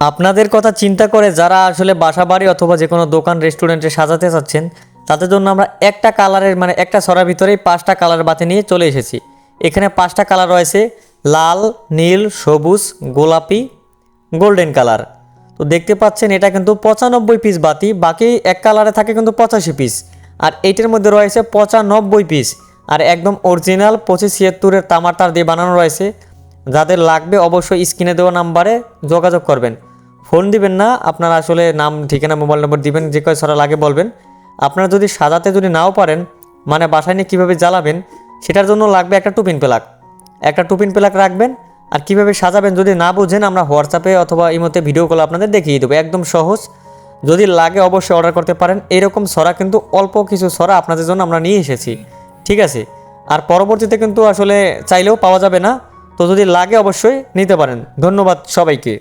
আপনাদের কথা চিন্তা করে যারা আসলে বাসাবাড়ি অথবা যে কোনো দোকান রেস্টুরেন্টে সাজাতে চাচ্ছেন তাদের জন্য আমরা একটা কালারের মানে একটা ছড়ার ভিতরেই 5টা কালার বাতি নিয়ে চলে এসেছি। এখানে 5টা কালার রয়েছে, লাল, নীল, সবুজ, গোলাপি, গোল্ডেন কালার। তো দেখতে পাচ্ছেন এটা কিন্তু 95 পিস বাতি, বাকি এক কালারে থাকে কিন্তু 85 পিস, আর এইটার মধ্যে রয়েছে 95 পিস, আর একদম অরিজিনাল 2576-এর তামার তার দিয়ে বানানো রয়েছে। যাদের লাগবে অবশ্যই স্ক্রিনে দেওয়া নাম্বারে যোগাযোগ করবেন, ফোন দিবেন না, আপনারা আসলে নাম, ঠিকানা, মোবাইল নম্বর দিবেন, যে কয় ছড়া লাগে বলবেন। আপনারা যদি সাজাতে যদি নাও পারেন, মানে বাসায় নিয়ে কীভাবে জ্বালাবেন সেটার জন্য লাগবে একটা টুপিন প্লাগ, একটা টুপিন প্লাগ রাখবেন। আর কীভাবে সাজাবেন যদি না বুঝেন, আমরা হোয়াটসঅ্যাপে অথবা ইমোতে ভিডিও কল আপনাদের দেখিয়ে দেবো, একদম সহজ। যদি লাগে অবশ্যই অর্ডার করতে পারেন। এরকম ছড়া কিন্তু অল্প কিছু ছড়া আপনাদের জন্য আমরা নিয়ে এসেছি, ঠিক আছে? আর পরবর্তীতে কিন্তু আসলে চাইলেও পাওয়া যাবে না, তো যদি লাগে অবশ্যই নিতে পারেন। ধন্যবাদ সবাইকে।